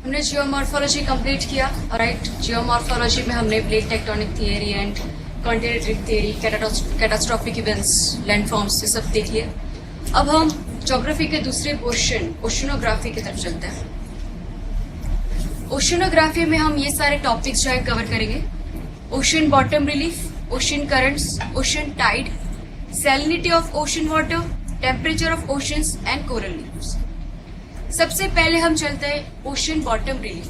हमने geomorphology complete किया। Right, geomorphology में हमने plate tectonic theory and continental theory, catastrophic events, landforms, ये सब देख लिए। अब हम ज्योग्राफी के दूसरे पोर्शन ओशनोग्राफी की तरफ चलते हैं। ओशनोग्राफी में हम ये सारे टॉपिक्स जो है कवर करेंगे। Ocean bottom relief, ocean currents, ocean tide, salinity of ocean water, temperature of oceans and coral reefs. सबसे पहले हम चलते हैं ओशन बॉटम रिलीफ।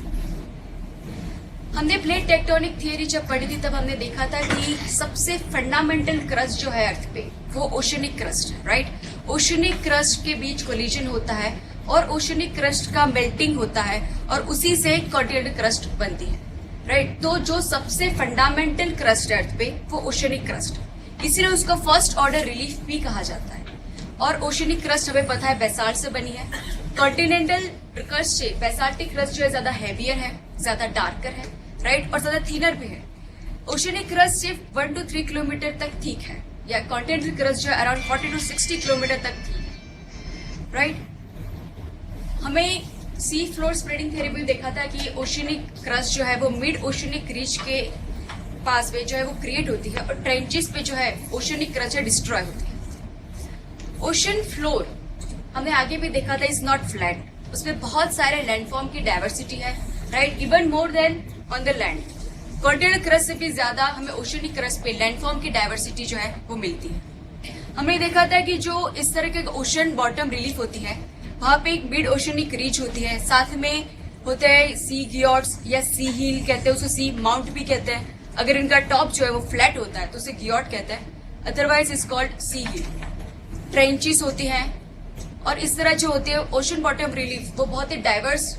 हमने प्लेट टेक्टोनिक थियरी जब पढ़ी थी तब हमने देखा था कि सबसे फंडामेंटल क्रस्ट जो है अर्थ पे वो ओशनिक क्रस्ट है। राइट, ओशनिक क्रस्ट के बीच कोलिजन होता है और ओशनिक क्रस्ट का मेल्टिंग होता है और उसी से कॉन्टिनेंटल क्रस्ट बनती है। राइट, तो जो सबसे फंडामेंटल क्रस्ट है अर्थ पे वो ओशनिक क्रस्ट है, इसीलिए उसको फर्स्ट ऑर्डर रिलीफ भी कहा जाता है। और ओशनिक क्रस्ट हमें पता है बेसाल्ट से बनी है। कॉन्टिनेंटल क्रस्ट से बेसाल्टिक क्रस्ट जो है ज्यादा हैवियर है, ज्यादा डार्कर है, राइट, और ज्यादा थिनर भी है। ओशनिक क्रस्ट सिर्फ 1 to 3 किलोमीटर तक ठीक है, या कॉन्टिनेंटल क्रस्ट जो है अराउंड 40 to 60 किलोमीटर तक ठीक है। राइट, हमें सी फ्लोर स्प्रेडिंग थ्योरी में देखा था कि ओशनिक क्रस्ट जो है वो मिड ओशनिक रीच के पास में जो है वो क्रिएट होती है और ट्रेंचेस पे जो है ओशनिक क्रस्ट डिस्ट्रॉय होती है। ओशन फ्लोर हमने आगे भी देखा था इज नॉट फ्लैट, उसमें बहुत सारे लैंडफॉर्म की डाइवर्सिटी है। Right, even more than on the land. Continental crust से भी ज्यादा हमें ओशनिक क्रस्ट पे लैंडफॉर्म की डाइवर्सिटी जो है वो मिलती है। हमने देखा था कि जो इस तरह के ओशन बॉटम रिलीफ होती है वहां पे एक मिड ओशनिक रीच होती है, साथ में होते हैं सी गियोट्स या सी हिल कहते हैं, उसे सी माउंट भी कहते हैं। अगर इनका टॉप जो है वो फ्लैट होता है तो उसे गियोट कहते हैं, otherwise is called sea hill. Trenches होती हैं और इस तरह जो होती है ओशन बॉटम रिलीफ वो बहुत ही डाइवर्स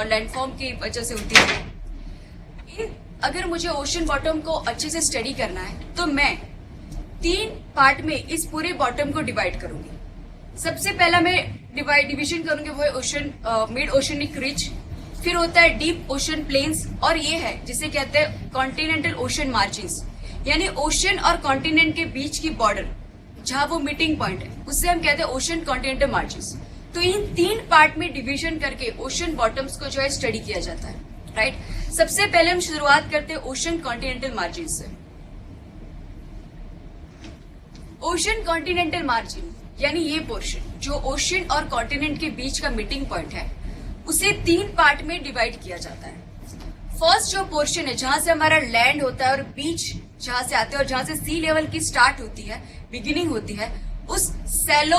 लैंडफॉर्म की वजह से होती है। अगर मुझे ओशन बॉटम को अच्छे से स्टडी करना है तो मैं 3 पार्ट में इस पूरे बॉटम को डिवाइड करूंगी। सबसे पहला मैं डिवीजन करूंगी वो है ओशन मिड ओशनिक रिच, फिर होता है डीप ओशन प्लेन्स, और ये है जिसे कहते हैं कॉन्टिनेंटल ओशन मार्जिन्स, यानी ओशन और कॉन्टिनेंट के बीच की बॉर्डर जहां वो मीटिंग पॉइंट है उससे हम कहते हैं ओशन कॉन्टिनेंटल मार्जिन्स। तो इन 3 पार्ट में डिवीजन करके ओशन बॉटम्स को जो है स्टडी किया जाता है। राइट, सबसे पहले हम शुरुआत करते हैं ओशन कॉन्टिनेंटल मार्जिन से। ओशन कॉन्टिनेंटल मार्जिन यानी ये पोर्शन जो ओशन और कॉन्टिनेंट के बीच का मीटिंग पॉइंट है उसे 3 पार्ट में डिवाइड किया जाता है। फर्स्ट जो पोर्शन है जहां से हमारा लैंड होता है और बीच जहां से आते हैं और जहां से सी लेवल की स्टार्ट होती है, बिगिनिंग होती है, उस सैलो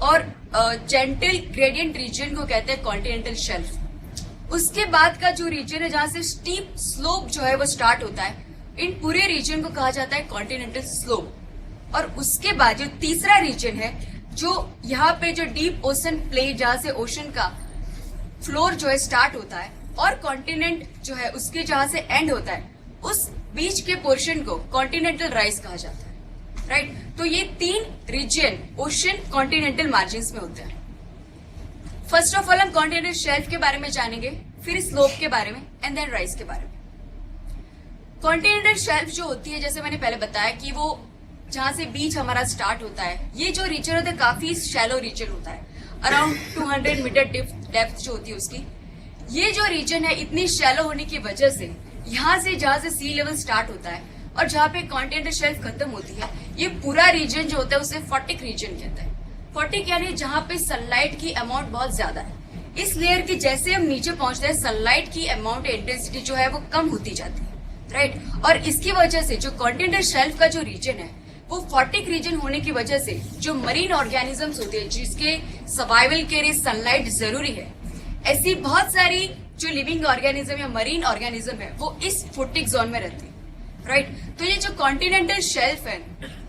और जेंटल ग्रेडियंट रीजन को कहते हैं कॉन्टिनेंटल शेल्फ। उसके बाद का जो रीजन है जहां से स्टीप स्लोप जो है वो स्टार्ट होता है, इन पूरे रीजन को कहा जाता है कॉन्टिनेंटल स्लोप। और उसके बाद जो तीसरा रीजन है जो यहाँ पे जो डीप ओशन प्ले जहां से ओशन का फ्लोर जो है स्टार्ट होता है और कॉन्टिनेंट जो है उसके जहां से एंड होता है, उस बीच के पोर्शन को कॉन्टिनेंटल राइज कहा जाता है। राइट, तो ये 3 रीजन ओशन कॉन्टिनेंटल मार्जिन में होते हैं। फर्स्ट ऑफ ऑल हम कॉन्टिनेंटल शेल्फ के बारे में जानेंगे, फिर स्लोप के बारे में एंड देन राइज के बारे में। कॉन्टिनेंटल शेल्फ जो होती है जैसे मैंने पहले बताया कि वो जहां से बीच हमारा स्टार्ट होता है, ये जो रीजन होता है काफी शैलो रीजन होता है, अराउंड 200 मीटर डेप्थ जो होती है उसकी। ये जो रीजन है इतनी शैलो होने की वजह से यहाँ से जहां से सी लेवल स्टार्ट होता है और जहां पे कॉन्टिनेंटल शेल्फ खत्म होती है, ये पूरा रीजन जो होता है उसे फोटिक रीजन कहता है। फोटिक यानी जहां पे सनलाइट की अमाउंट बहुत ज्यादा है। इस लेयर की जैसे हम नीचे पहुंचते हैं सनलाइट की अमाउंट इंटेंसिटी जो है वो कम होती जाती है। राइट, और इसकी वजह से जो कॉन्टिनेंटल शेल्फ का जो रीजन है वो फोटिक रीजन होने की वजह से जो मरीन ऑर्गेनिजम्स होते हैं जिसके सर्वाइवल के लिए सनलाइट जरूरी है, ऐसी बहुत सारी जो लिविंग ऑर्गेनिज्म या मरीन ऑर्गेनिज्म है वो इस फोटिक जोन में रहती है। राइट, तो ये जो कॉन्टिनेंटल शेल्फ है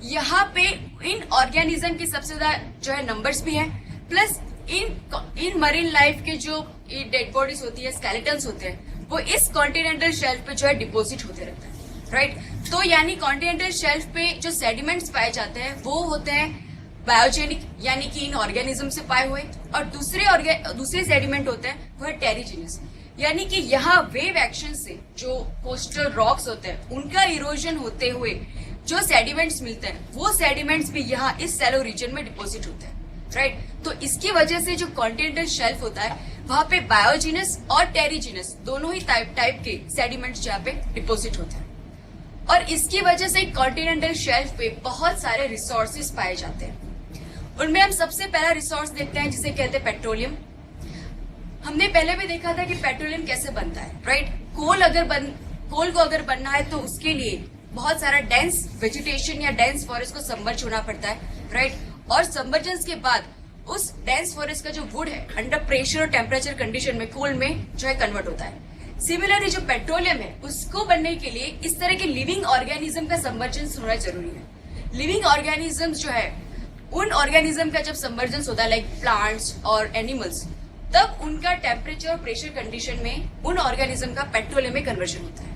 यहाँ पे इन ऑर्गेनिज्म की सबसे ज्यादा जो है नंबर्स भी है, प्लस इन मरीन लाइफ के जो डेड बॉडीज होती है, स्केलेटन्स होते हैं, वो इस कॉन्टिनेंटल शेल्फ पे जो है डिपोजिट होते रहते हैं। राइट, तो यानी कॉन्टिनेंटल शेल्फ पे जो सेडिमेंट्स पाए जाते हैं वो होते हैं बायोजेनिक यानी कि इन ऑर्गेनिज्म से पाए हुए, और दूसरे सेडिमेंट होते हैं वो है टेरिजिनस यानी कि यहाँ वेव एक्शन से जो कोस्टल रॉक्स होते हैं उनका इरोजन होते हुए जो सेडिमेंट्स मिलते हैं वो सेडिमेंट्स भी यहाँ इस सैलो रीजन में डिपोजिट होते हैं। राइट, तो इसकी वजह से जो कॉन्टिनेंटल शेल्फ होता है वहां पे बायोजिनस और टेरिजिनस दोनों ही टाइप के सेडिमेंट्स यहाँ पे डिपोजिट होते हैं। और इसकी वजह से कॉन्टिनेंटल शेल्फ पे बहुत सारे रिसोर्सेज पाए जाते हैं। उनमें हम सबसे पहला रिसोर्स देखते हैं जिसे कहते हैं पेट्रोलियम। हमने पहले भी देखा था कि पेट्रोलियम कैसे बनता है, राइट। कोल को अगर बनना है तो उसके लिए बहुत सारा डेंस वेजिटेशन या डेंस फॉरेस्ट को सबमर्ज होना पड़ता है, राइट। और सबमर्जेंस के बाद उस डेंस फॉरेस्ट का जो वुड है अंडर प्रेशर और टेम्परेचर कंडीशन में कोल में जो है कन्वर्ट होता है। सिमिलरली जो पेट्रोलियम है उसको बनने के लिए इस तरह के लिविंग ऑर्गेनिज्म का सबमर्जेंस होना जरूरी है। लिविंग ऑर्गेनिज्म जो है उन ऑर्गेनिज्म का जब सबमर्जेंस होता है लाइक प्लांट्स और एनिमल्स, तब उनका टेम्परेचर और प्रेशर कंडीशन में उन ऑर्गेनिज्म का पेट्रोलियम में कन्वर्जन होता है।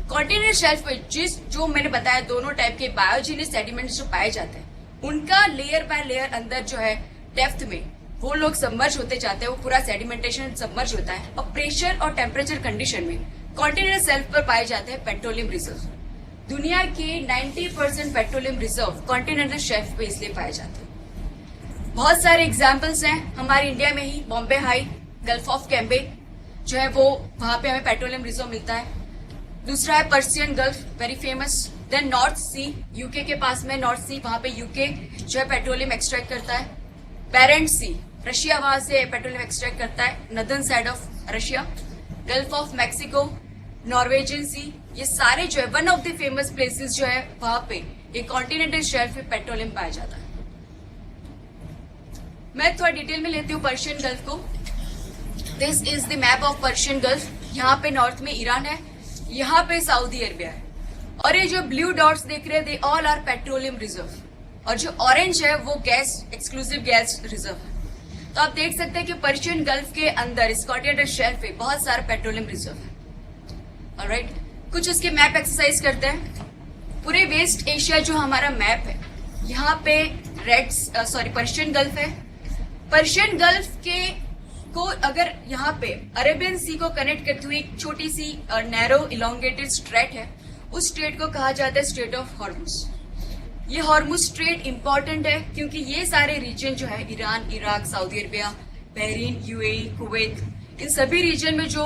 कॉन्टिनेंटल शेल्फ पे जो मैंने बताया दोनों टाइप के बायोजिनस सेडिमेंट्स जो पाए जाते हैं उनका लेयर बाय लेयर अंदर जो है डेप्थ में वो लोग सबमर्ज होते जाते हैं, वो पूरा सेडिमेंटेशन सबमर्ज होता है और प्रेशर और टेम्परेचर कंडीशन में कॉन्टिनेंटल शेल्फ पर पाए जाते हैं पेट्रोलियम रिजर्व। दुनिया के 90% पेट्रोलियम रिजर्व कॉन्टिनेंटल शेल्फ पे इसलिए पाए जाते हैं। बहुत सारे एग्जाम्पल्स हैं हमारे इंडिया में ही, Bombay high, gulf of Cambay जो है वो वहां पे हमें पेट्रोलियम रिजर्व मिलता है। दूसरा है Persian gulf, very famous. Then north sea, UK के पास में नॉर्थ सी, वहां पे यूके जो है पेट्रोलियम एक्सट्रैक्ट करता है। पेरेंट सी, रशिया वहां से पेट्रोलियम एक्सट्रैक्ट करता है, northern side of Russia. Gulf of Mexico, Norwegian sea, ये सारे जो है one of the famous places जो है वहां पे ये कॉन्टिनेंटल शेल्फ में पेट्रोलियम पाया जाता है। मैं थोड़ा डिटेल में लेती हूँ पर्शियन गल्फ को। This is the map of Persian gulf. यहाँ पे नॉर्थ में ईरान है, यहाँ पे सऊदी अरेबिया है और ये जो ब्लू डॉट्स देख रहे हैं they all are petroleum reserve और जो ऑरेंज है वो गैस एक्सक्लूसिव गैस रिजर्व है। तो आप देख सकते हैं कि पर्शियन गल्फ के अंदर इस कॉन्टिनेंटल शेल्फ पे बहुत सारा पेट्रोलियम रिजर्व है। ऑलराइट, कुछ उसके मैप एक्सरसाइज करते हैं। पूरे वेस्ट एशिया जो हमारा मैप है यहाँ पे पर्शियन गल्फ है। पर्शियन गल्फ के को अगर यहाँ पे अरेबियन सी को कनेक्ट करती हुई एक छोटी सी नैरो इलोंगेटेड स्ट्रेट है, उस स्ट्रेट को कहा जाता है स्ट्रेट ऑफ हॉर्मुज। ये हॉर्मुज स्ट्रेट इंपॉर्टेंट है क्योंकि ये सारे रीजन जो है Iran, Iraq, Saudi Arabia, Bahrain, UAE, Kuwait, इन सभी रीजन में जो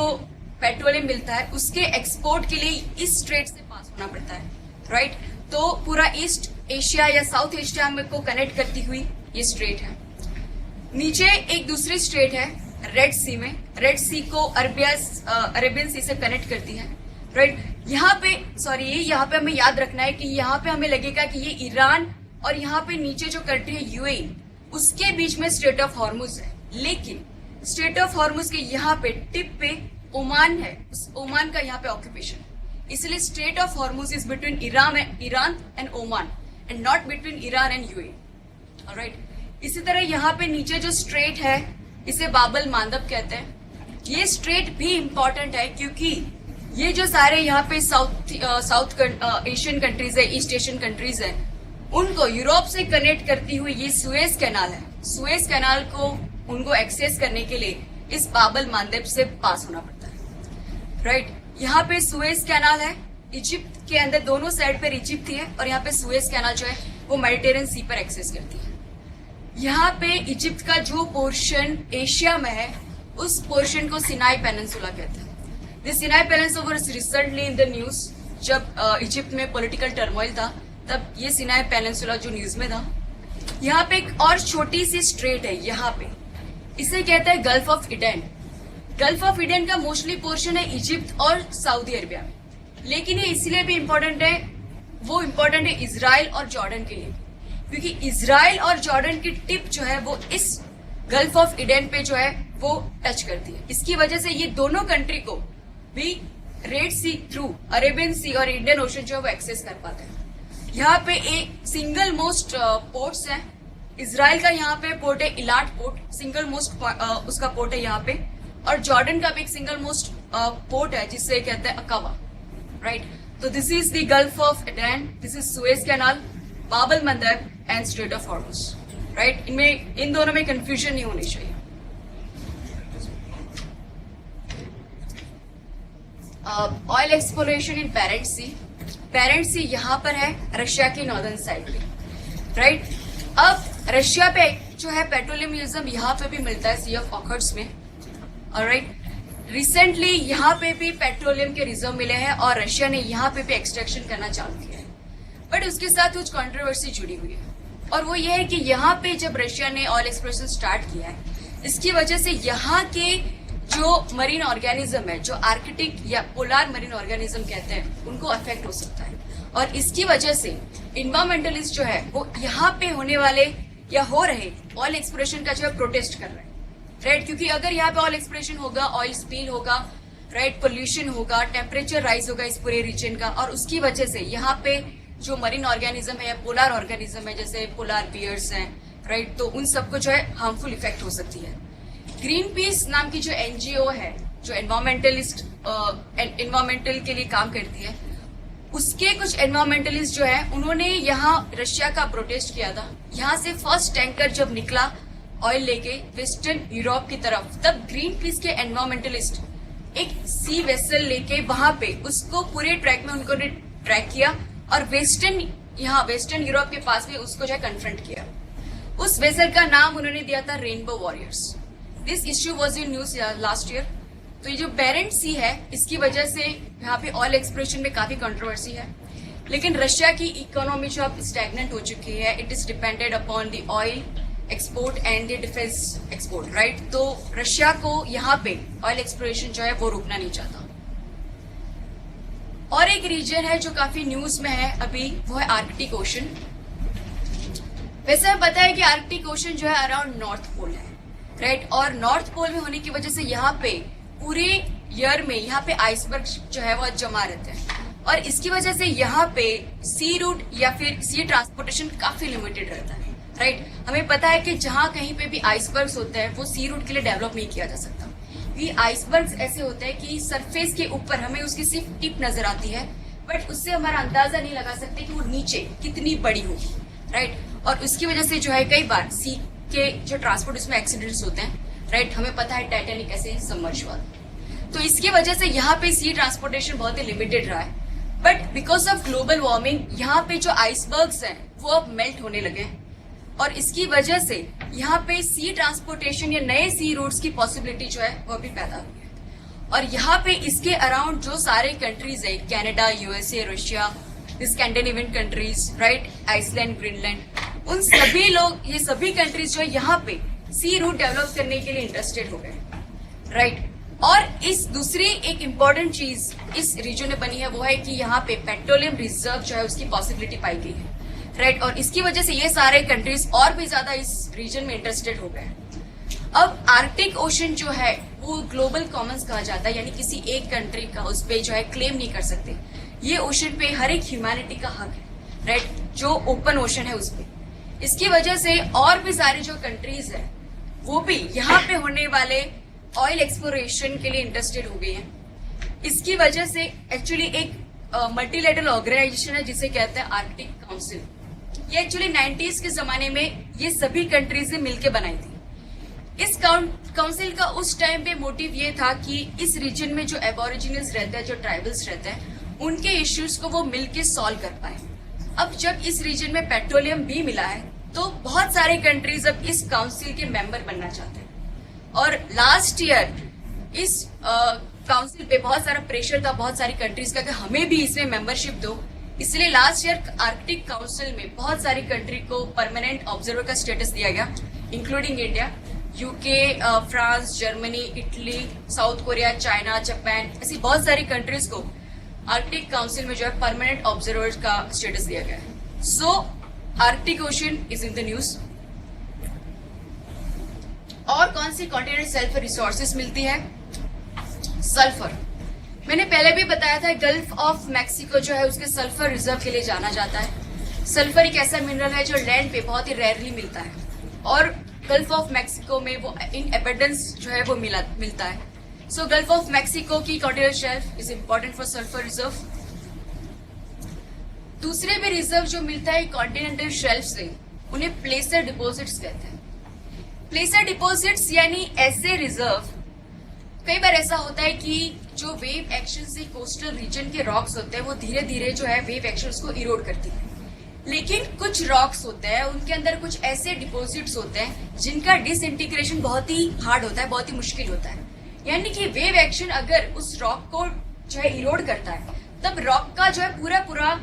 पेट्रोलियम मिलता है उसके एक्सपोर्ट के लिए इस स्ट्रेट से पास होना पड़ता है, राइट। तो पूरा ईस्ट एशिया या साउथ एशिया में को कनेक्ट करती हुई ये स्ट्रेट है। नीचे एक दूसरी स्ट्रेट है रेड सी में, रेड सी को अरेबियन सी से कनेक्ट करती है, राइट। यहाँ पे हमें याद रखना है कि यहाँ पे हमें लगेगा कि ये ईरान और यहाँ पे नीचे जो कंट्री है यूएई उसके बीच में स्ट्रेट ऑफ हॉर्मुज है, लेकिन स्ट्रेट ऑफ हॉर्मुज के यहाँ पे टिप पे ओमान है, उस ओमान का यहाँ पे ऑक्यूपेशन, इसलिए straight of Hormuz is between Iran and Oman and not between Iran and UAE, alright. इसी तरह यहाँ पे नीचे जो स्ट्रेट है इसे बाबल मांदब कहते हैं। ये स्ट्रेट भी इंपॉर्टेंट है क्योंकि ये जो सारे यहाँ पे साउथ एशियन कंट्रीज है, ईस्ट एशियन कंट्रीज है, उनको यूरोप से कनेक्ट करती हुई ये सुएज कैनाल है। सुएज कैनाल को उनको एक्सेस करने के लिए इस बाबल मांदब से पास होना पड़ता है, राइट। यहाँ पे सुएज कैनाल है, इजिप्ट के अंदर दोनों साइड पर इजिप्ट है और यहाँ पे सुएज कैनाल जो है वो मेडिटेरियन सी पर एक्सेस करती है। यहाँ पे इजिप्ट का जो पोर्शन एशिया में है उस पोर्शन को सिनाई पेनिनसुला कहते हैं। This Sinai peninsula was recently in the news. जब इजिप्ट में पॉलिटिकल टर्मोइल था तब ये सिनाई पेनिनसुला जो न्यूज में था। यहाँ पे एक और छोटी सी स्ट्रेट है, यहाँ पे इसे कहते हैं gulf of Eden. Gulf of Eden का मोस्टली पोर्शन है इजिप्ट और सऊदी अरेबिया में, लेकिन ये इसलिए भी इम्पोर्टेंट है, वो इम्पोर्टेंट है इजराइल और जॉर्डन के लिए, क्योंकि इजराइल और जॉर्डन की टिप जो है वो इस गल्फ ऑफ इडेन पे जो है वो टच करती है। इसकी वजह से ये दोनों कंट्री को भी रेड सी थ्रू अरेबियन सी और इंडियन ओशन जो है वो एक्सेस कर पाते हैं। यहाँ पे एक सिंगल मोस्ट पोर्ट्स है, इजराइल का यहाँ पे पोर्ट है इलाट पोर्ट, सिंगल मोस्ट उसका पोर्ट है यहाँ पे, और जॉर्डन का भी एक सिंगल मोस्ट पोर्ट है जिससे कहते हैं अकावा, राइट। तो this is the gulf of Aden, this is Suez canal, Bab el Mandeb and strait of Hormuz, right. इनमें इन दोनों में कंफ्यूजन नहीं होनी चाहिए। Oil exploration in Barents sea, Barents sea यहाँ पर है रशिया की नॉर्दर्न साइड पे, राइट। अब रशिया पे जो है पेट्रोलियम यहाँ पे भी मिलता है सी ऑफ ऑखर्ड्स में। ऑलराइट। रिसेंटली यहाँ पे भी पेट्रोलियम के रिजर्व मिले हैं और रशिया ने यहाँ पे भी एक्सट्रैक्शन करना चालू किया है, बट उसके साथ कुछ कंट्रोवर्सी जुड़ी हुई है, और वो ये है कि यहाँ पे जब रशिया ने ऑयल एक्सप्लोरेशन स्टार्ट किया है, इसकी वजह से यहाँ के जो मरीन ऑर्गेनिज्म है, जो आर्कटिक या पोलार मरीन ऑर्गेनिज्म कहते हैं, उनको अफेक्ट हो सकता है। और इसकी वजह से इन्वायरमेंटलिस्ट जो है वो यहाँ पे होने वाले या हो रहे ऑयल एक्सप्लोरेशन का जो है प्रोटेस्ट कर रहे हैं, राइट। क्योंकि अगर यहाँ पे ऑयल एक्सप्लोरेशन होगा, ऑयल स्पिल होगा, राइट, पोल्यूशन होगा, टेम्परेचर राइज होगा इस पूरे रीजन का, और उसकी वजह से यहाँ पे जो मरीन ऑर्गेनिज्म है या पोलार ऑर्गेनिज्म है, जैसे पोलार बियर्स हैं, राइट, तो उन सबको जो है हार्मफुल इफेक्ट हो सकती है। ग्रीन पीस नाम की जो एनजीओ है, जो एनवायरमेंटल के लिए काम करती है, उसके कुछ एनवायरमेंटलिस्ट जो है उन्होंने यहाँ रशिया का प्रोटेस्ट किया था। यहाँ से फर्स्ट टैंकर जब निकला ऑयल लेके वेस्टर्न यूरोप की तरफ, तब ग्रीन पीस के एनवायरमेंटलिस्ट एक सी वेसल लेके वहां पे उसको पूरे ट्रैक में उनको ट्रैक किया और वेस्टर्न यूरोप के पास में उसको जो है कन्फ्रंट किया। उस वेसल का नाम उन्होंने दिया था rainbow warriors. This issue was in news last year. तो ये जो बेरेंट सी है, इसकी वजह से यहाँ पे ऑयल एक्सप्लोरेशन में काफी कंट्रोवर्सी है, लेकिन रशिया की इकोनॉमी जो अब स्टैग्नेंट हो चुकी है, it is depended upon the oil export and the defence export, right. तो रशिया को यहाँ पे ऑयल एक्सप्लोरेशन जो है वो रुकना नहीं चाहता। और एक रीजन है जो काफी न्यूज में है अभी, वो है आर्कटिक ओशन। वैसे हमें पता है कि आर्कटिक ओशन जो है अराउंड नॉर्थ पोल है, राइट, और नॉर्थ पोल में होने की वजह से यहाँ पे पूरे ईयर में यहाँ पे आइसबर्ग जो है वो जमा रहते हैं, और इसकी वजह से यहाँ पे सी रूट या फिर सी ट्रांसपोर्टेशन काफी लिमिटेड रहता है, राइट। हमें पता है कि जहाँ कहीं पे भी आइसबर्ग्स होते हैं वो सी रूट के लिए डेवलप नहीं किया जा सकता। ये आइसबर्ग्स ऐसे होते हैं कि सरफेस के ऊपर हमें उसकी सिर्फ टिप नजर आती है, बट उससे हमारा अंदाजा नहीं लगा सकते कि वो नीचे कितनी बड़ी होगी, राइट। और उसकी वजह से जो है कई बार सी के जो ट्रांसपोर्ट उसमें एक्सीडेंट्स होते हैं, राइट। हमें पता है टाइटैनिक कैसे सबमर्ज हुआ, तो इसकी वजह से यहाँ पे सी ट्रांसपोर्टेशन बहुत ही लिमिटेड रहा है। But because of global warming यहाँ पे जो आइसबर्ग्स हैं वो अब मेल्ट होने लगे हैं, और इसकी वजह से यहाँ पे सी ट्रांसपोर्टेशन या नए सी रूट्स की पॉसिबिलिटी जो है वो भी पैदा हुई है। और यहाँ पे इसके अराउंड जो सारे कंट्रीज है, Canada, USA, Russia, Scandinavian countries, right, Iceland, Greenland, उन सभी लोग, ये सभी कंट्रीज जो है यहाँ पे सी रूट डेवलप करने के लिए इंटरेस्टेड हो गए, राइट। और इस दूसरी एक इम्पोर्टेंट चीज इस रीजन में बनी है, वो है कि यहाँ पे पेट्रोलियम रिजर्व जो है उसकी पॉसिबिलिटी पाई गई है, राइट। और इसकी वजह से ये सारे कंट्रीज और भी ज्यादा इस रीजन में इंटरेस्टेड हो गए। अब आर्कटिक ओशन जो है वो ग्लोबल कॉमन्स कहा जाता है, यानी किसी एक कंट्री का उस पे जो है क्लेम नहीं कर सकते। ये ओशन पे हर एक ह्यूमैनिटी का हक है, राइट, जो ओपन ओशन है उस पे। इसकी वजह से और भी सारे जो कंट्रीज है वो भी यहाँ पे होने वाले ऑयल एक्सप्लोरेशन के लिए इंटरेस्टेड हो गई हैं। इसकी वजह से एक्चुअली एक मल्टीलेटरल ऑर्गेनाइजेशन है जिसे कहते हैं आर्कटिक काउंसिल। ये एक्चुअली 90s के जमाने में ये सभी कंट्रीज ने मिलकर बनाई थी। इस काउंसिल का उस टाइम पे मोटिव ये था कि इस रीजन में जो एबोरिजिनल्स रहते हैं, जो ट्राइबल्स रहते हैं, उनके इश्यूज को वो मिलकर सॉल्व कर पाए। अब जब इस रीजन में पेट्रोलियम भी मिला है तो बहुत सारे कंट्रीज अब इस काउंसिल के मेंबर बनना चाहते हैं। और लास्ट ईयर इस काउंसिल पे बहुत सारा प्रेशर था बहुत सारी कंट्रीज का कि हमें भी इसमें मेंबरशिप दो, इसलिए लास्ट ईयर आर्कटिक काउंसिल में बहुत सारी कंट्री को परमानेंट ऑब्जर्वर का स्टेटस दिया गया, including India, UK, France, Germany, Italy, south Korea, China, Japan, ऐसी बहुत सारी कंट्रीज को आर्कटिक काउंसिल में जो है परमानेंट ऑब्जर्वर का स्टेटस दिया गया है। So Arctic ocean is in the news. और कौन सी कॉन्टिनेंटल सल्फर रिसोर्सेज मिलती है? सल्फर, मैंने पहले भी बताया था, गल्फ ऑफ मैक्सिको जो है उसके सल्फर रिजर्व के लिए जाना जाता है। सल्फर एक ऐसा मिनरल है जो लैंड पे बहुत ही रेयरली मिलता है, और गल्फ ऑफ मैक्सिको में वो इन एबंडेंस जो है वो मिलता है। सो गल्फ ऑफ मैक्सिको की continental shelf is important for sulphur reserve. दूसरे भी रिजर्व जो मिलता है कॉन्टिनेंटल शेल्फ से, उन्हें प्लेसर डिपॉजिट्स कहते हैं। प्लेसर डिपॉजिट्स यानी ऐसे रिजर्व, कई बार ऐसा होता है कि जो वेव एक्शन से कोस्टल रीजन के रॉक्स होते हैं वो धीरे धीरे जो है वेव एक्शन को इरोड करती है, लेकिन कुछ रॉक्स होते हैं उनके अंदर कुछ ऐसे डिपॉजिट्स होते हैं जिनका डिसइंटीग्रेशन बहुत ही हार्ड होता है, बहुत ही मुश्किल होता है। यानी कि वेव एक्शन अगर उस रॉक को जो है इरोड करता है, तब रॉक का जो है पूरा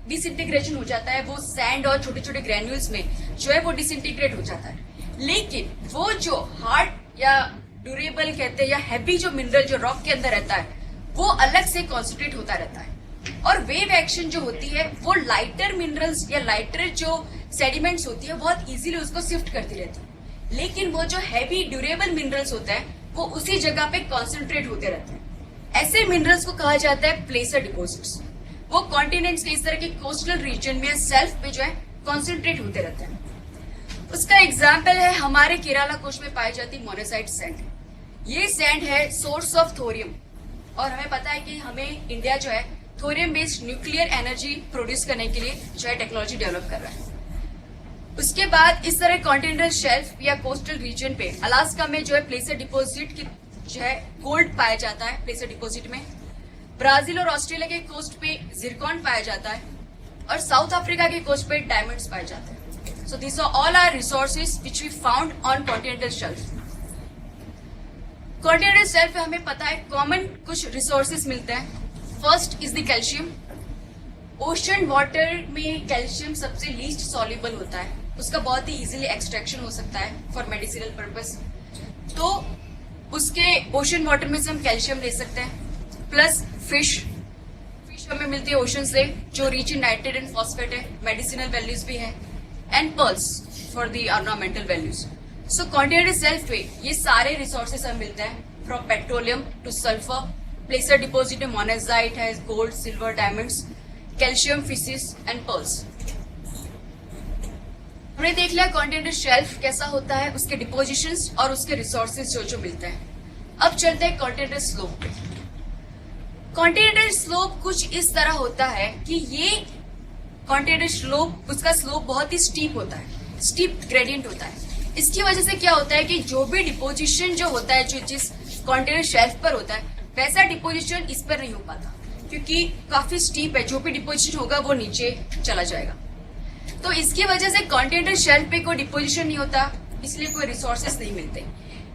डिसइंटीग्रेशन हो जाता है, वो सैंड और छोटे छोटे ग्रेन्यूल्स में जो है वो डिसइंटीग्रेट हो जाता है। लेकिन वो जो हार्ड या ड्यूरेबल कहते हैं या हैवी जो मिनरल जो रॉक के अंदर रहता है, वो अलग से कॉन्सेंट्रेट होता रहता है। और वेव एक्शन जो होती है वो लाइटर मिनरल्स या लाइटर जो सेडिमेंट्स होती है बहुत इजीली उसको शिफ्ट करती रहती है। लेकिन वो जो हैवी ड्यूरेबल मिनरल्स होता है वो उसी जगह पे कॉन्सेंट्रेट होते रहते हैं। ऐसे मिनरल्स को कहा जाता है प्लेसर डिपॉजिट्स। वो कॉन्टिनेंट्स के इस तरह के कोस्टल रीजन में सेल्फ पे जो है कॉन्सेंट्रेट होते रहते हैं। उसका एग्जाम्पल है हमारे केरला कोस्ट में पाई जाती मोनेसाइट सैंड। ये सैंड है सोर्स ऑफ थोरियम, और हमें पता है कि हमें इंडिया जो है thorium based nuclear energy produce करने के लिए जो है टेक्नोलॉजी डेवलप कर रहा है। उसके बाद इस तरह कॉन्टिनेंटल शेल्फ या कोस्टल रीजन पे अलास्का में जो है प्लेसर डिपॉजिट की जो है गोल्ड पाया जाता है प्लेसर डिपॉजिट में। ब्राजील और ऑस्ट्रेलिया के कोस्ट पे जिरकॉन पाया जाता है, और साउथ अफ्रीका के कोस्ट पे डायमंड्स पाए जाते हैं। So this are all are resources which we found on continental shelf. Continental shelf पे हमें पता है कॉमन कुछ रिसोर्सेज मिलते हैं। First is the calcium. Ocean water में कैल्शियम सबसे लीस्ट सॉल्युबल होता है, उसका बहुत ही इजीली एक्सट्रैक्शन हो सकता है फॉर मेडिसिनल पर्पस। तो उसके ओशन वाटर में से हम कैल्शियम ले सकते हैं। प्लस फिश हमें मिलती है ओशन से, जो rich in nitrate and phosphate है, मेडिसिनल वैल्यूज भी है, and pearls for the ornamental values. So continental shelf पे ये सारे रिसोर्सेज हमें मिलते हैं, from petroleum two sulphur. प्लेसर deposit में मोनेजाइट है, gold, silver, diamonds, calcium, fishes and pearls. हमने देख लिया कॉन्टिनेंटल शेल्फ कैसा होता है, उसके डिपोजिशंस और उसके रिसोर्सेज जो मिलते हैं। अब चलते हैं कॉन्टिनेंटल स्लोप पे। कॉन्टिनेंटल स्लोप कुछ इस तरह होता है कि ये कॉन्टिनेंटल स्लोप, उसका स्लोप बहुत ही स्टीप होता है, स्टीप ग्रेडियंट होता है। इसकी वजह से क्या होता है कि जो भी डिपोजिशन जो होता है, जो जिस कॉन्टिनेंटल शेल्फ पर होता है, वैसा डिपोजिशन इस पर नहीं हो पाता, क्योंकि काफी स्टीप है। जो भी डिपोजिशन होगा वो नीचे चला जाएगा। तो इसकी वजह से कॉन्टिनेंटल शेल्फ पे कोई डिपोजिशन नहीं होता, इसलिए कोई रिसोर्सेस नहीं मिलते।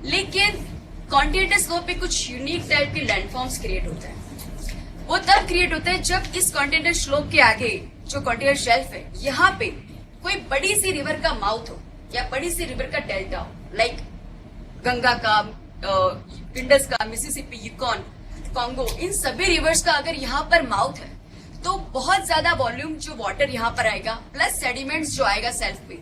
लेकिन कॉन्टिनेंटल स्लोप पे कुछ यूनिक टाइप के लैंडफॉर्म्स क्रिएट होते हैं। वो तब क्रिएट होता है जब इस कॉन्टिनेंटल स्लोप के आगे जो कॉन्टिनेंटल शेल्फ है, यहाँ पे कोई बड़ी सी रिवर का माउथ हो या बड़ी सी रिवर का डेल्टा हो, लाइक गंगा का, इंडस का, मिसिसिपी, यूकॉन, कॉन्गो, इन सभी रिवर्स का अगर यहाँ पर माउथ है तो बहुत ज्यादा वॉल्यूम जो वाटर यहाँ पर आएगा प्लस सेडिमेंट्स जो आएगा शेल्फ पे,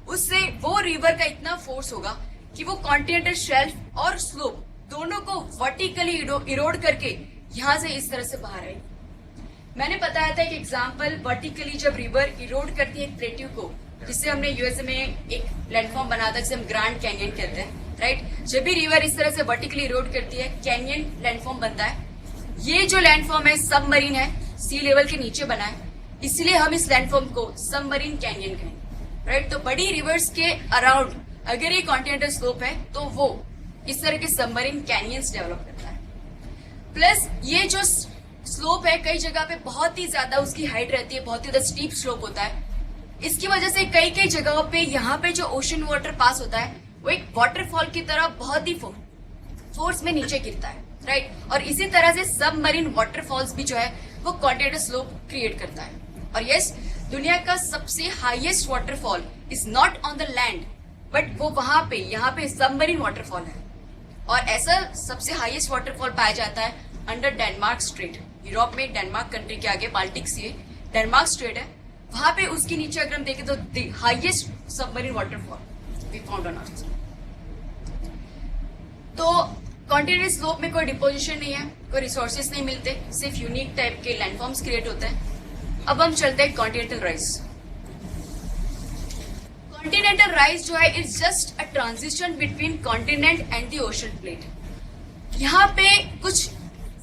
उससे वो रिवर का इतना फोर्स होगा कि वो कॉन्टिनेंटल शेल्फ और स्लोप दोनों को वर्टिकली इरोड करके यहाँ से इस तरह से बाहर आएगी। मैंने बताया था एक एग्जाम्पल, वर्टिकली जब रिवर इरोड करती है एक प्लेट्यू को, जिससे हमने यूएसए में एक प्लेटफॉर्म बना था जिसे हम ग्रैंड कैनियन कहते हैं, राइट। जब भी रिवर इस तरह से वर्टिकली इरोड करती है, कैनियन लैंडफॉर्म बनता है। ये जो लैंडफॉर्म है सबमरीन है, सी लेवल के नीचे बना है, इसलिए हम इस लैंडफॉर्म को सबमरीन कैनियन कहेंगे, राइट। तो बड़ी रिवर्स के अराउंड अगर ये कॉन्टिनेंटल स्लोप है तो वो इस तरह के सबमरीन कैनियंस डेवलप करता है। प्लस ये जो स्लोप है कई जगह पे बहुत ही ज्यादा उसकी हाइट रहती है, बहुत ही ज्यादा स्टीप स्लोप होता है। इसकी वजह से कई कई जगहों पे यहाँ पे जो ओशन वाटर पास होता है वो एक वाटरफॉल की तरह बहुत ही फोर्स में नीचे गिरता है, राइट। और इसी तरह से सबमरीन वाटरफॉल्स भी जो है वो कॉन्टिनेंटल स्लोप क्रिएट करता है। और यस, दुनिया का सबसे highest waterfall is not on the land, but वो वहां पे यहाँ पे सबमरीन वाटरफॉल है। और ऐसा सबसे हाईएस्ट वाटरफॉल पाया जाता है अंडर डेनमार्क स्ट्रेट। यूरोप में डेनमार्क कंट्री के आगे बाल्टिक सी डेनमार्क स्ट्रेट है, वहां पे उसके नीचे अगर हम देखें तो the highest submarine waterfall we found on earth. तो कॉन्टिनेंटल स्लोप में कोई डिपोजिशन नहीं है, कोई रिसोर्सेज नहीं मिलते, सिर्फ यूनिक टाइप के लैंडफॉर्म्स क्रिएट होते हैं। अब हम चलते हैं कॉन्टिनेंटल राइज। कॉन्टिनेंटल राइज जो है it's just a transition between continent and the ocean plate. यहाँ पे कुछ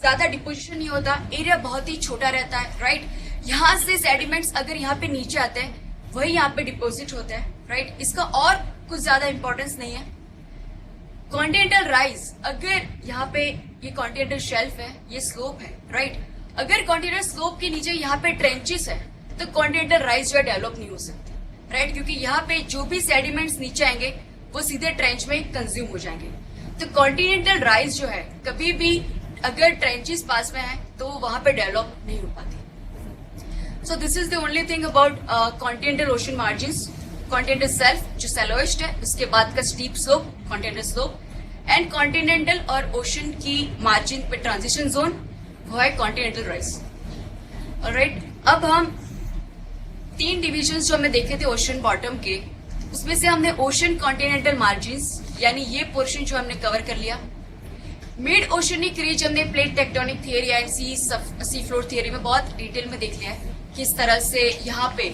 ज्यादा डिपोजिशन नहीं होता, एरिया बहुत ही छोटा रहता है, राइट। यहाँ से सेडिमेंट्स अगर यहाँ पे नीचे आते हैं वही यहाँ पे डिपोजिट होता है, राइट। इसका और कुछ ज्यादा इंपॉर्टेंस नहीं है। कॉन्टिनेंटल राइज, अगर यहाँ पे ये कॉन्टिनेंटल शेल्फ है, ये स्लोप है, राइट। अगर कॉन्टिनेंटल स्लोप के नीचे यहाँ पे ट्रेंचेस है तो कॉन्टिनेंटल राइज जो है डेवलप नहीं हो सकती, राइट, क्योंकि यहाँ पे जो भी सेडिमेंट्स नीचे आएंगे वो सीधे ट्रेंच में कंज्यूम हो जाएंगे। तो कॉन्टिनेंटल राइस जो है कभी भी अगर ट्रेंचेस पास में है तो वहां पे डेवलप नहीं हो पाती। So this is the only thing about continental ocean margins. Continental self जो सेलोइस्ट है, उसके बाद का steep slope continental slope, and continental और ओशन की मार्जिन पे ट्रांजिशन जोन वो है कॉन्टिनेंटल राइस। ऑलराइट, अब हम 3 डिविजन्स जो हमने देखे थे ओशन बॉटम के, उसमें से हमने ओशन कॉन्टिनेंटल मार्जिन्स यानी ये पोर्शन जो हमने कवर कर लिया। मिड ओशनिक रीज हमने plate tectonic theory and sea floor theory में बहुत डिटेल में देख लिया है, किस तरह से यहाँ पे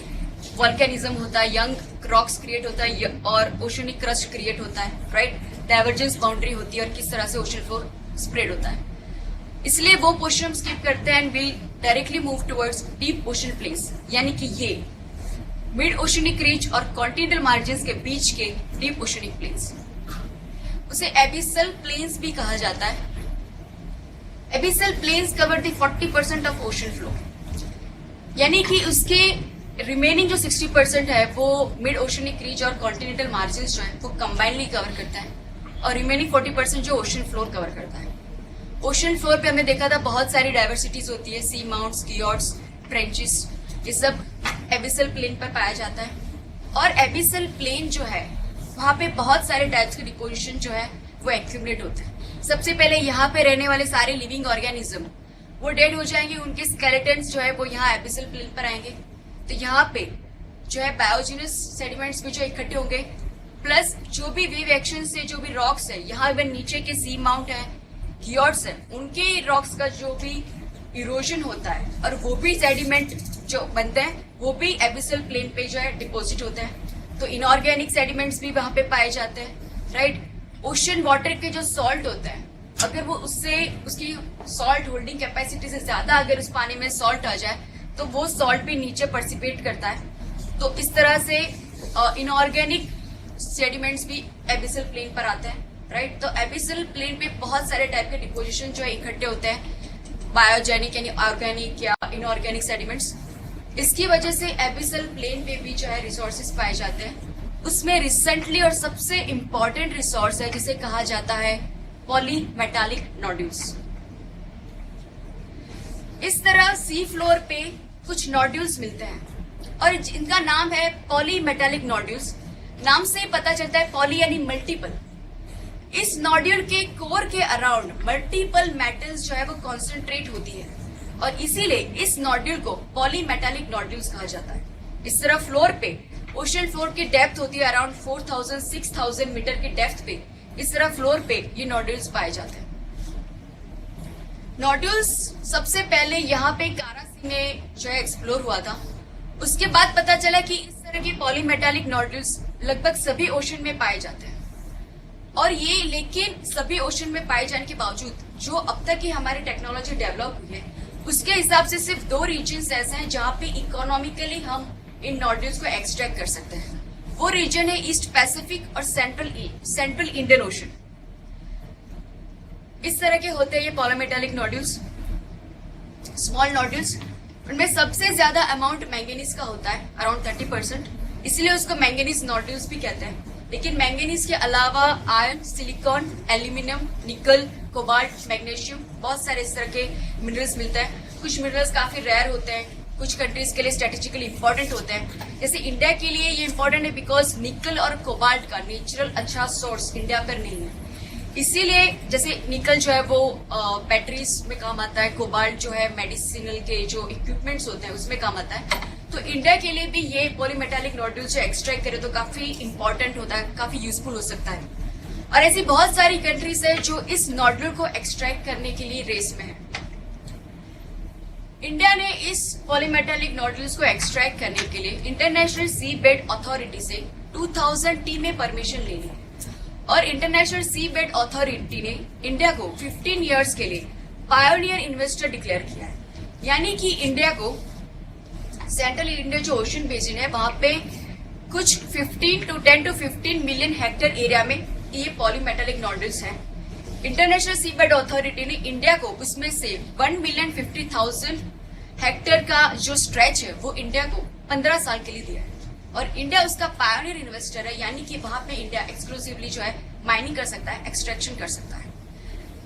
वॉल्केनिज्म होता है, यंग रॉक्स क्रिएट होता है और ओशनिक क्रस्ट क्रिएट होता है, राइट, डाइवर्जेंस बाउंड्री होती है और किस तरह से ओशन फ्लोर स्प्रेड होता है। इसलिए वो पोर्शन हम स्किप करते हैं and will directly move towards deep ocean plains, यानी कि ये मिड ओशनिक रीज और कॉन्टिनेंटल मार्जिन्स के बीच के डीप ओशनिक प्लेन्स, उसे एबिसल प्लेन्स भी कहा जाता है। Abyssal plains cover the 40% of ocean floor, यानी कि उसके रिमेनिंग जो 60% है वो मिड ओशनिक रीज और कॉन्टिनेंटल मार्जिन्स जो है वो कंबाइनली कवर करता है और रिमेनिंग 40% जो ओशन फ्लोर कवर करता है। ओशन फ्लोर पे हमने देखा था बहुत सारी डाइवर्सिटीज होती है, सी माउंट्स, फियोर्ड्स, ट्रेंचेस, ये सब एबिसल प्लेन पर पाया जाता है। और एबिसल प्लेन जो है वहां पे बहुत सारे टाइप्स के डिपोजिशन जो है वो एक्यूमुलेट होते हैं। सबसे पहले यहाँ पे रहने वाले सारे लिविंग ऑर्गेनिज्म वो डेड हो जाएंगे, उनके स्केलेटन्स जो है वो यहाँ एबिसल प्लेन पर आएंगे। तो यहाँ पे जो है बायोजिनस सेडिमेंट्स भी जो इकट्ठे होंगे, प्लस जो भी वेव एक्शन से जो भी रॉक्स है, यहाँ इवन नीचे के सी माउंट है, फियोर्ड्स है, उनके रॉक्स का जो भी इरोजन होता है और वो भी सेडिमेंट जो बनते हैं वो भी एबिसल प्लेन पे जो है डिपोजिट होते हैं। तो इनऑर्गेनिक सेडिमेंट्स भी वहां पे पाए जाते हैं, राइट। ओशन वाटर के जो सॉल्ट होता है, अगर वो उससे उसकी सॉल्ट होल्डिंग कैपेसिटी से ज्यादा अगर उस पानी में सॉल्ट आ जाए तो वो सॉल्ट भी नीचे पर्सिपेट करता है। तो इस तरह से इनऑर्गेनिक सेडिमेंट्स भी एबिसल प्लेन पर आते हैं, राइट। तो एबिसल प्लेन पे बहुत सारे टाइप के डिपोजिशन जो है इकट्ठे होते हैं, बायोजेनिक यानी ऑर्गेनिक या इनऑर्गेनिक सेडिमेंट्स। इसकी वजह से एबिसल प्लेन पे भी जो है रिसोर्सेज पाए जाते हैं। उसमें रिसेंटली और सबसे इम्पोर्टेंट रिसोर्स है जिसे कहा जाता है पॉलीमेटालिक नोड्यूल्स। इस तरह सी फ्लोर पे कुछ नोड्यूल्स मिलते हैं और इनका नाम है पॉलीमेटालिक नोड्यूल्स। नाम से पता चलता है पॉली यानी मल्टीपल। इस नोड्यूल के कोर के अराउंड मल्टीपल मेटल्स जो है वो कॉन्सेंट्रेट होती है और इसीलिए इस नोड्यूल को पॉलीमेटालिक नोड्यूल्स कहा जाता है। इस तरह फ्लोर पे ओशन फ्लोर की डेप्थ होती है अराउंड 4000-6000 मीटर की डेप्थ पे। इस तरह फ्लोर पे ये नोड्यूल्स पाए जाते हैं। नोड्यूल्स सबसे पहले यहाँ पे कारासी में जो है एक्सप्लोर हुआ था। उसके बाद पता चला कि इस तरह की पॉलीमेटालिक नोड्यूल्स लगभग सभी ओशन में पाए जाते हैं और ये लेकिन सभी ओशन में पाए जाने के बावजूद जो अब तक की हमारी टेक्नोलॉजी डेवलप हुई है उसके हिसाब से सिर्फ 2 रीजन्स ऐसे हैं जहां पे इकोनॉमिकली हम इन नोड्यूल्स को एक्सट्रैक्ट कर सकते हैं। वो रीजन है ईस्ट पैसिफिक और सेंट्रल इंडियन ओशन। इस तरह के होते हैं ये पॉलीमेटालिक नोड्यूल्स, स्मॉल नोड्यूल्स। उनमें सबसे ज्यादा अमाउंट मैंगनीज का होता है अराउंड 30%, इसलिए उसको मैंगनीज नोड्यूल्स भी कहते हैं। लेकिन मैंगनीज के अलावा आयरन, सिलिकॉन, एल्यूमिनियम, निकल, कोबाल्ट, मैग्नीशियम, बहुत सारे इस तरह के मिनरल्स मिलते हैं। कुछ मिनरल्स काफी रेयर होते हैं, कुछ कंट्रीज के लिए स्ट्रेटेजिकली इंपॉर्टेंट होते हैं। जैसे इंडिया के लिए ये इंपॉर्टेंट है बिकॉज निकल और कोबाल्ट का नेचुरल अच्छा सोर्स इंडिया पर नहीं है। इसीलिए जैसे निकल जो है वो बैटरीज में काम आता है, कोबाल्ट जो है मेडिसिनल के जो इक्विपमेंट्स होते हैं उसमें काम आता है। तो इंडिया के लिए भी ये पॉलीमेटालिक नोड्यूल जो एक्सट्रैक्ट करे तो काफी इंपॉर्टेंट होता है, काफी यूजफुल हो सकता है। और ऐसी बहुत सारी कंट्रीज है जो इस नोड्यूल को एक्सट्रैक्ट करने के लिए रेस में है। इंडिया ने इस पॉलीमेटालिक नोड्यूल्स को एक्सट्रैक्ट करने के लिए इंटरनेशनल सी बेड अथॉरिटी से 2000 में परमिशन ले ली और इंटरनेशनल सी बेड अथॉरिटी ने इंडिया को 15 इयर्स के लिए पायोनियर इन्वेस्टर डिक्लेयर किया है। यानी कि इंडिया को सेंट्रल इंडिया जो ओशन बेसिन है वहां पे कुछ 10 to 15 मिलियन हेक्टेयर एरिया में ये पॉलीमेटालिक नोड्यूल्स हैं। इंटरनेशनल सी बेड अथॉरिटी ने इंडिया को उसमें से 1,50,000 हेक्टेयर का जो स्ट्रेच है वो इंडिया को 15 साल के लिए दिया है और इंडिया उसका पायोनियर इन्वेस्टर है। यानी कि वहां पे इंडिया एक्सक्लूसिवली जो है माइनिंग कर सकता है, एक्सट्रैक्शन कर सकता है।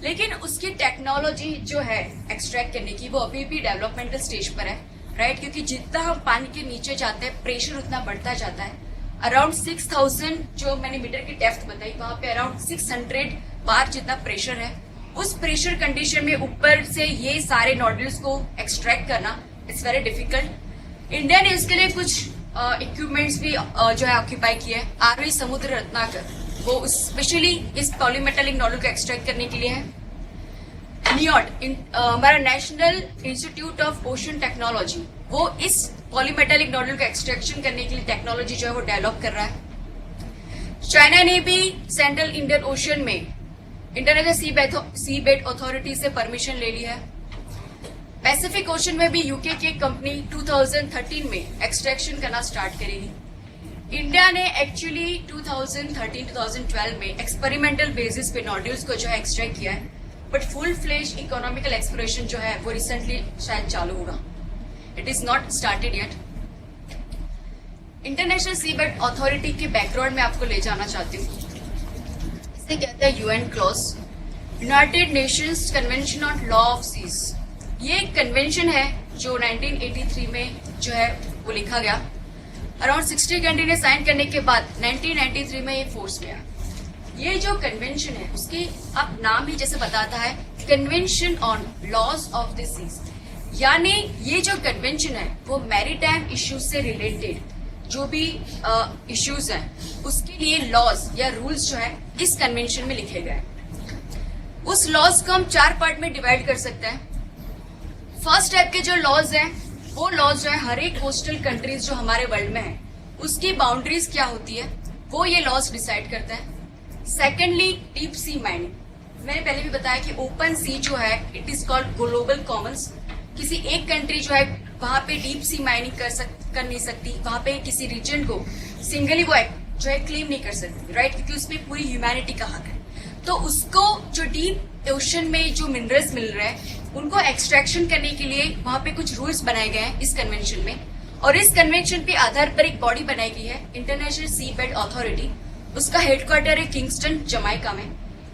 लेकिन उसकी टेक्नोलॉजी जो है एक्सट्रैक्ट करने की वो अभी भी डेवलपमेंटल स्टेज पर है, राइट? क्योंकि जितना हम पानी के नीचे जाते हैं प्रेशर उतना बढ़ता जाता है। अराउंड 6000 जो मैंने मीटर की डेप्थ बताई, वहां पे अराउंड 600 बार जितना प्रेशर है। उस प्रेशर कंडीशन में ऊपर से ये सारे नोडल्स को एक्सट्रैक्ट करना इट्स वेरी डिफिकल्ट। इंडिया ने इसके लिए कुछ इक्विपमेंट्स भी जो है ऑक्यूपाई किया है। आरवी समुद्र रत्नाकर वो स्पेशली इस पॉलीमेटेलिक नोडल को एक्सट्रैक्ट करने के लिए है। नियॉट हमारा national institute of ocean technology वो इस पॉलीमेटेलिक नोडल को एक्सट्रैक्शन करने के लिए टेक्नोलॉजी जो है वो डेवलप कर रहा है। चाइना ने भी सेंट्रल इंडियन ओशन में इंटरनेशनल सी बेड अथॉरिटी से परमिशन ले ली है। पैसिफिक ओशन में भी यूके की कंपनी 2013 में एक्सट्रैक्शन करना स्टार्ट करेगी। इंडिया ने एक्चुअली 2013-2012 में एक्सपेरिमेंटल बेसिस पे नोड्यूल्स को जो है एक्सट्रैक्ट किया है, but full fledge economical exploration जो है वो रिसेंटली शायद चालू होगा। It is not started yet. International sea bed authority के बैकग्राउंड में आपको ले जाना चाहती हूँ। इसे कहते हैं UN clause, United Nations convention on law of seas. ये एक कन्वेंशन है जो 1983 में जो है वो लिखा गया। अराउंड 60 कंट्री ने साइन करने के बाद 1993 में ये फोर्स में आया। ये जो कन्वेंशन है उसकी अब नाम ही जैसे बताता है, convention on laws of the seas. यानी ये जो कन्वेंशन है वो मैरीटाइम इश्यूज से रिलेटेड जो भी इश्यूज हैं उसके लिए लॉज या रूल्स जो है इस कन्वेंशन में लिखे गए। उस लॉज को हम 4 पार्ट में डिवाइड कर सकते हैं। फर्स्ट टाइप के जो लॉज हैं वो लॉज जो है हर एक कोस्टल कंट्रीज जो हमारे वर्ल्ड में है उसकी बाउंड्रीज क्या होती है वो ये लॉज डिसाइड करता है। Secondly deep sea mining. मैंने पहले भी बताया कि ओपन सी जो है it is called global Commons. किसी एक कंट्री जो है वहां पे डीप सी माइनिंग कर नहीं सकती, वहां पे किसी रीजन को सिंगली वो जो है क्लेम नहीं कर सकती, राइट? क्योंकि उसमें पूरी ह्यूमैनिटी का हक है। तो उसको जो डीप ओशन में जो मिनरल्स मिल रहे हैं उनको एक्सट्रैक्शन करने के लिए वहां पे कुछ रूल्स बनाए गए हैं इस कन्वेंशन में। और इस कन्वेंशन पे आधार पर एक बॉडी बनाई गई है, इंटरनेशनल सी बेड अथॉरिटी। उसका हेडक्वार्टर है किंगस्टन, जमाइका में।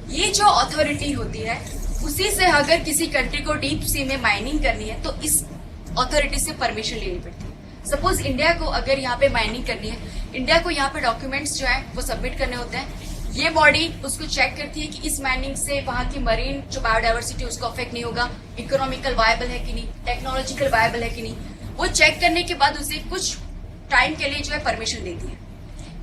ये जो अथॉरिटी होती है उसी से अगर किसी कंट्री को डीप सी में माइनिंग करनी है तो इस अथॉरिटी से परमिशन लेनी पड़ती है। सपोज इंडिया को अगर यहाँ पे माइनिंग करनी है, इंडिया को यहाँ पे डॉक्यूमेंट्स जो है वो सबमिट करने होते हैं। ये बॉडी उसको चेक करती है कि इस माइनिंग से वहां की मरीन जो बायोडाइवर्सिटी उसको अफेक्ट नहीं होगा, इकोनॉमिकल वायबल है कि नहीं, टेक्नोलॉजिकल वायबल है कि नहीं। वो चेक करने के बाद उसे कुछ टाइम के लिए जो है परमिशन देती है।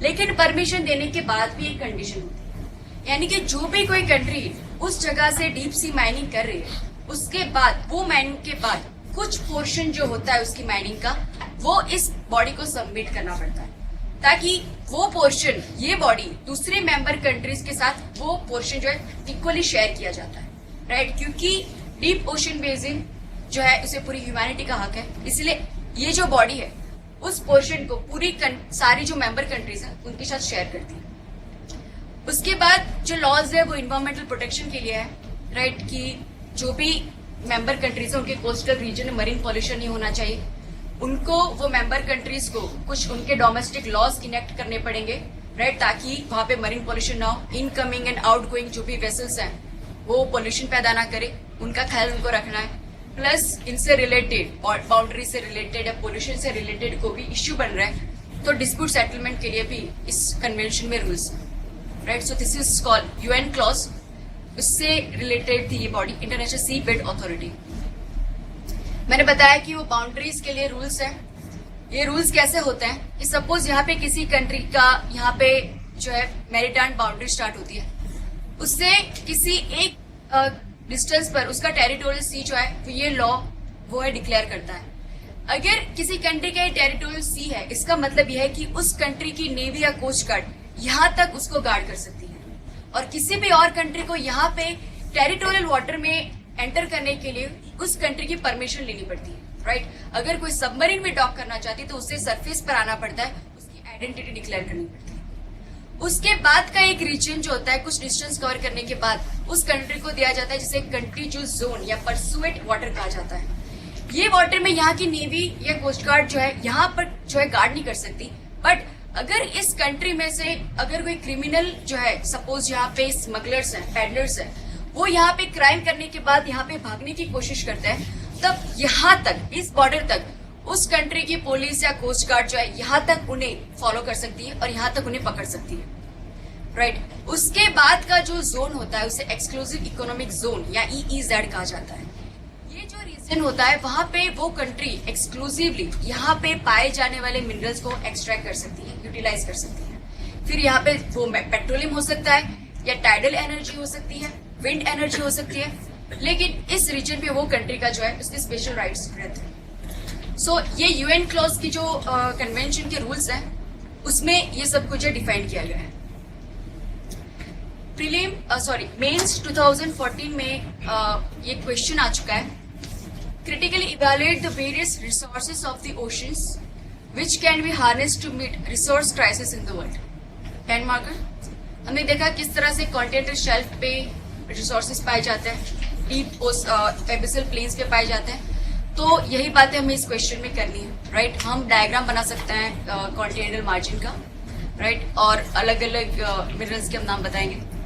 लेकिन परमिशन देने के बाद भी एक कंडीशन होती है, यानी कि जो भी कोई कंट्री उस जगह से डीप सी माइनिंग कर रही है उसके बाद वो माइनिंग के बाद कुछ पोर्शन जो होता है उसकी माइनिंग का वो इस बॉडी को सबमिट करना पड़ता है, ताकि वो पोर्शन ये बॉडी दूसरे मेंबर कंट्रीज के साथ वो पोर्शन जो है इक्वली शेयर किया जाता है, राइट? क्योंकि डीप ओशन बेसिन जो है उसे पूरी ह्यूमैनिटी का हक है, इसलिए ये जो बॉडी है उस पोर्शन को पूरी सारी जो मेंबर कंट्रीज हैं उनके साथ शेयर करती है। उसके बाद जो लॉज है वो इन्वायरमेंटल प्रोटेक्शन के लिए है, राइट? कि जो भी मेंबर कंट्रीज है उनके कोस्टल रीजन में मरीन पॉल्यूशन नहीं होना चाहिए। उनको वो मेंबर कंट्रीज को कुछ उनके डोमेस्टिक लॉज इनेक्ट करने पड़ेंगे, राइट? ताकि वहां पे मरीन पॉल्यूशन ना हो, इनकमिंग एंड आउटगोइंग जो भी वेसल्स हैं वो पॉल्यूशन पैदा ना करे, उनका ख्याल उनको रखना है। प्लस इनसे रिलेटेड बाउंड्री से रिलेटेड या पोल्यूशन से रिलेटेड को भी इश्यू बन रहा है तो डिस्प्यूट सेटलमेंट के लिए भी इस कन्वेंशन में rules, right? So this is called UN clause. उससे रिलेटेड थी ये body, international sea bed authority. मैंने बताया कि वो बाउंड्रीज के लिए रूल्स हैं। ये रूल्स कैसे होते हैं कि सपोज यहाँ पे किसी कंट्री का यहाँ पे जो है मैरीटाइम बाउंड्री स्टार्ट होती है, उससे किसी एक डिस्टेंस पर उसका टेरिटोरियल सी जो है तो ये लॉ वो है डिक्लेयर करता है। अगर किसी कंट्री का टेरिटोरियल सी है इसका मतलब यह है कि उस कंट्री की नेवी या कोस्ट गार्ड यहाँ तक उसको गार्ड कर सकती है, और किसी भी और कंट्री को यहाँ पे टेरिटोरियल वाटर में एंटर करने के लिए उस कंट्री की परमिशन लेनी पड़ती है, राइट? अगर कोई सबमरीन में डॉक करना चाहती है तो उसे सरफेस पर आना पड़ता है, उसकी आइडेंटिटी डिक्लेयर करनी पड़ती है। उसके बाद का एक रीजन जो होता है कुछ डिस्टेंस कवर करने के बाद उस कंट्री को दिया जाता है जिसे कंट्री जो जोन या परसुएट वाटर कहा जाता है। ये वाटर में यहाँ की नेवी या कोस्ट गार्ड जो है यहाँ पर जो है गार्ड नहीं कर सकती, बट अगर इस कंट्री में से अगर कोई क्रिमिनल जो है, सपोज यहाँ पे स्मगलर्स हैं, पैडलर्स हैं, वो यहाँ पे क्राइम करने के बाद यहाँ पे भागने की कोशिश करते हैं, तब यहाँ तक, इस बॉर्डर तक उस कंट्री की पुलिस या कोस्ट गार्ड जो है यहाँ तक उन्हें फॉलो कर सकती है और यहाँ तक उन्हें पकड़ सकती है, राइट। उसके बाद का जो जोन होता है उसे एक्सक्लूसिव इकोनॉमिक जोन या EEZ कहा जाता है। ये जो रीजन होता है वहां पे वो कंट्री एक्सक्लूसिवली यहाँ पे पाए जाने वाले मिनरल्स को एक्सट्रैक्ट कर सकती है, यूटिलाइज कर सकती है। फिर यहाँ पे वो पेट्रोलियम हो सकता है या टाइडल एनर्जी हो सकती है, विंड एनर्जी हो सकती है, लेकिन इस रीजन पे वो कंट्री का जो है उसके स्पेशल राइट्स रहते हैं। सो ये UN क्लॉज की जो कन्वेंशन के रूल्स हैं उसमें ये सब कुछ डिफाइन किया गया है। मेंस 2014 में ये क्वेश्चन आ चुका है, critically evaluate the various resources of the oceans which can be harnessed to meet resource crisis in the world. 10 marker. हमने देखा किस तरह से कॉन्टिनेंटल शेल्फ पे रिसोर्सेज पाए जाते हैं, डीप एबिसल प्लेन्स पे पाए जाते हैं। तो यही बातें हमें इस क्वेश्चन में करनी है, राइट। हम डायग्राम बना सकते हैं कॉन्टिनेंटल मार्जिन का, राइट, और अलग अलग मिनरल्स के हम नाम बताएंगे।